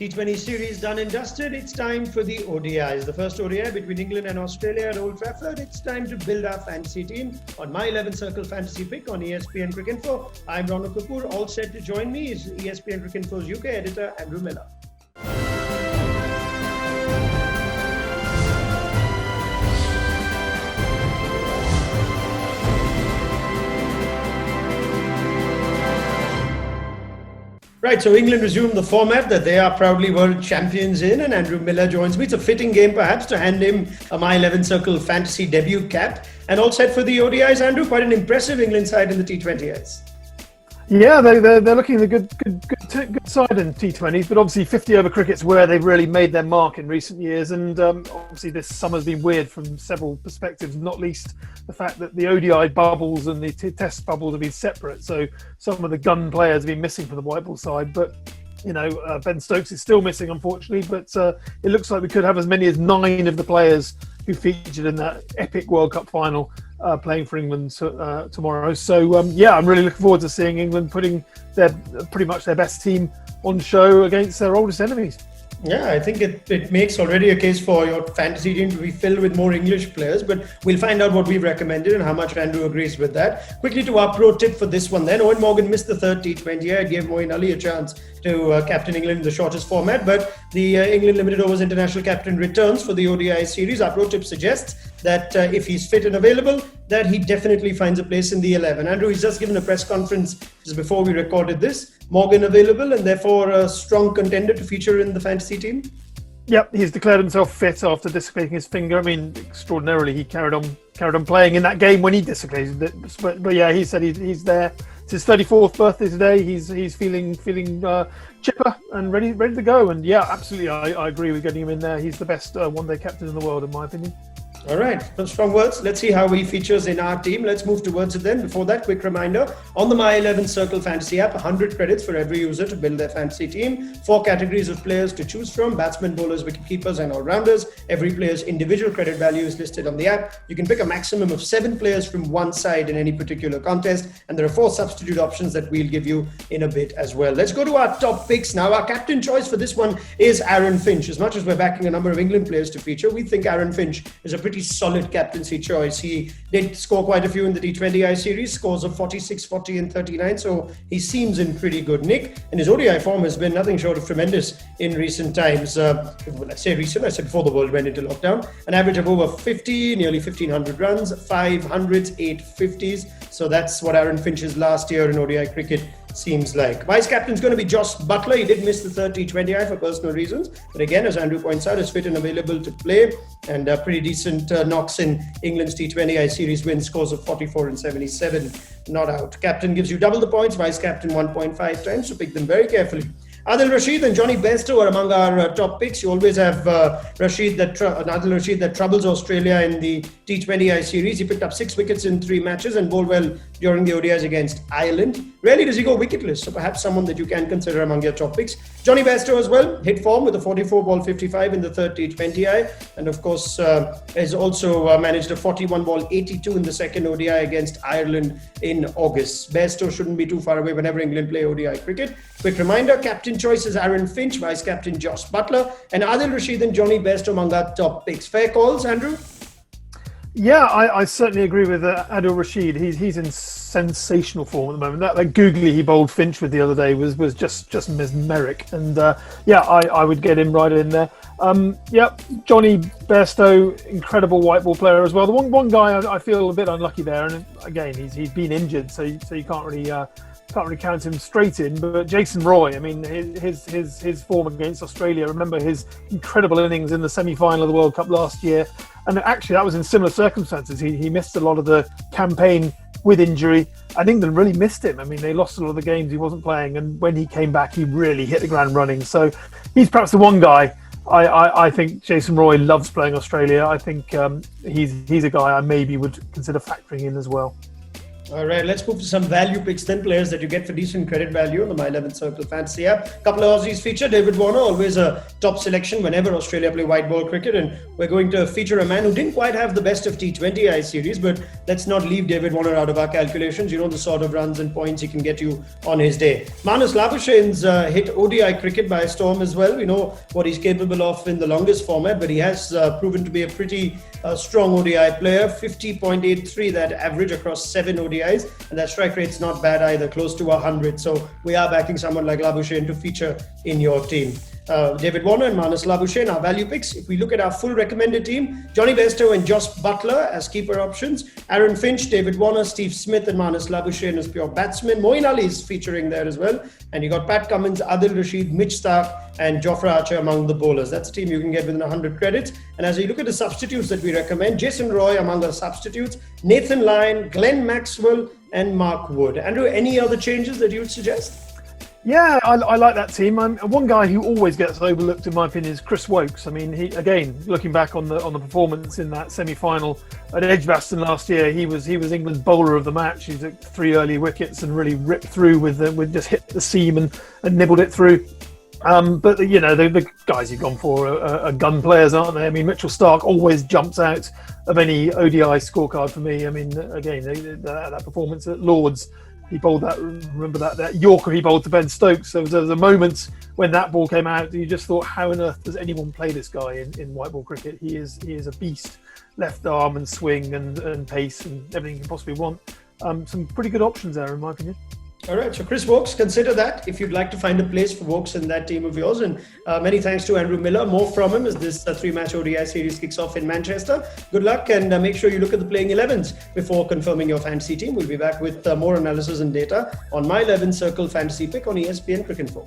T20 series done and dusted. It's time for the ODIs. The first ODI between England and Australia at Old Trafford. It's time to build our fantasy team on my 11 Circle Fantasy Pick on ESPNcricinfo. I'm Raunak Kapoor. All set to join me is ESPNcricinfo's UK editor, Andrew Miller. Right, so England resumed the format that they are proudly world champions in, and Andrew Miller joins me. It's a fitting game, perhaps, to hand him a My 11 Circle fantasy debut cap. And all set for the ODIs, Andrew. Quite an impressive England side in the T20s. Yeah, they're looking a good side in T20s, but obviously 50-over cricket's where they've really made their mark in recent years, and obviously this summer's been weird from several perspectives, not least the fact that the ODI bubbles and the Test bubbles have been separate, so some of the gun players have been missing from the white ball side, but Ben Stokes is still missing, unfortunately, but it looks like we could have as many as 9 of the players who featured in that epic World Cup final playing for England tomorrow. So, I'm really looking forward to seeing England putting pretty much their best team on show against their oldest enemies. Yeah, I think it makes already a case for your fantasy team to be filled with more English players, but we'll find out what we've recommended and how much Andrew agrees with that. Quickly to our pro tip for this one then. Eoin Morgan missed the third T20. I gave Moeen Ali a chance to captain England in the shortest format, but the England Limited Overs International captain returns for the ODI series. Our pro tip suggests that if he's fit and available, that he definitely finds a place in the 11. Andrew, he's just given a press conference just before we recorded this. Morgan available and therefore a strong contender to feature in the fantasy team? Yep, he's declared himself fit after dislocating his finger. I mean, extraordinarily, he carried on playing in that game when he dislocated it. But yeah, he said he's there. It's his 34th birthday today. He's feeling chipper and ready to go. And yeah, absolutely, I agree with getting him in there. He's the best one-day captain in the world, in my opinion. All right, some strong words. Let's see how he features in our team. Let's move towards it then. Before that, quick reminder, on the My 11 Circle Fantasy app, 100 credits for every user to build their fantasy team. 4 categories of players to choose from: batsmen, bowlers, wicket-keepers and all-rounders. Every player's individual credit value is listed on the app. You can pick a maximum of 7 players from one side in any particular contest, and there are 4 substitute options that we'll give you in a bit as well. Let's go to our top picks now. Our captain choice for this one is Aaron Finch. As much as we're backing a number of England players to feature, we think Aaron Finch is a pretty solid captaincy choice. He did score quite a few in the T20I series, scores of 46, 40 and 39, so he seems in pretty good nick, and his ODI form has been nothing short of tremendous in recent times. When I say recent, I said before the world went into lockdown. An average of over 50, nearly 1,500 runs, 500s, 850s, so that's what Aaron Finch's last year in ODI cricket seems like. Vice captain's going to be Jos Buttler. He did miss the third T20I for personal reasons, but again, as Andrew points out, is fit and available to play, and pretty decent knocks in England's T20I series win, scores of 44 and 77, not out. Captain gives you double the points, vice captain 1.5 times, so pick them very carefully. Adil Rashid and Johnny Bairstow are among our top picks. You always have Adil Rashid that troubles Australia in the T20I series. He picked up 6 wickets in 3 matches and bowled well during the ODIs against Ireland. Rarely does he go wicketless, so perhaps someone that you can consider among your top picks. Johnny Bairstow as well, hit form with a 44-ball 55 in the third T20I, and of course has also managed a 41-ball 82 in the second ODI against Ireland in August. Bairstow shouldn't be too far away whenever England play ODI cricket. Quick reminder, captain choice is Aaron Finch, vice captain Jos Buttler, and Adil Rashid and Johnny Bairstow among our top picks. Fair calls, Andrew? Yeah, I certainly agree with Adil Rashid. He's in sensational form at the moment. That googly he bowled Finch with the other day was just mesmeric, and I would get him right in there. Johnny Bairstow, incredible white ball player as well. The one guy I feel a bit unlucky there, and again he's been injured, so you can't really count him straight in, but Jason Roy, I mean, his form against Australia, remember his incredible innings in the semi-final of the World Cup last year, and actually that was in similar circumstances. He missed a lot of the campaign with injury, and England really missed him. I mean, they lost a lot of the games he wasn't playing, and when he came back, he really hit the ground running. So he's perhaps the one guy. I think Jason Roy loves playing Australia. I think he's a guy I maybe would consider factoring in as well. All right, let's move to some value picks then, players that you get for decent credit value on the My 11 Circle Fantasy app. Couple of Aussies feature. David Warner, always a top selection whenever Australia play white ball cricket, and we're going to feature a man who didn't quite have the best of T20I series, but let's not leave David Warner out of our calculations. You know the sort of runs and points he can get you on his day. Marnus Labuschagne's hit ODI cricket by storm as well. We know what he's capable of in the longest format, but he has proven to be a pretty strong ODI player. 50.83 that average across 7 ODIs, and that strike rate's not bad either, close to 100. So we are backing someone like Labuschagne to feature in your team. David Warner and Marnus Labuschagne, our value picks. If we look at our full recommended team, Johnny Bairstow and Josh Buttler as keeper options, Aaron Finch, David Warner, Steve Smith and Marnus Labuschagne as pure batsmen. Moeen Ali is featuring there as well. And you got Pat Cummins, Adil Rashid, Mitch Stark and Jofra Archer among the bowlers. That's a team you can get within 100 credits. And as you look at the substitutes that we recommend, Jason Roy among our substitutes, Nathan Lyon, Glenn Maxwell and Mark Wood. Andrew, any other changes that you would suggest? Yeah, I like that team. One guy who always gets overlooked, in my opinion, is Chris Woakes. I mean, he, again, looking back on the performance in that semi-final at Edgbaston last year, he was England's bowler of the match. He took 3 early wickets and really ripped through with just hit the seam and nibbled it through. But you know, the guys you've gone for are gun players, aren't they? I mean, Mitchell Stark always jumps out of any ODI scorecard for me. I mean, again, that performance at Lords. He bowled that. Remember that Yorker he bowled to Ben Stokes. There was a moment when that ball came out. You just thought, how on earth does anyone play this guy in white ball cricket? He is a beast. Left arm and swing and pace and everything you can possibly want. Some pretty good options there, in my opinion. All right, so Chris Woakes, consider that if you'd like to find a place for Woakes in that team of yours. And many thanks to Andrew Miller. More from him as this 3-match ODI series kicks off in Manchester. Good luck, and make sure you look at the playing 11s before confirming your fantasy team. We'll be back with more analysis and data on My 11 Circle Fantasy Pick on ESPNcricinfo.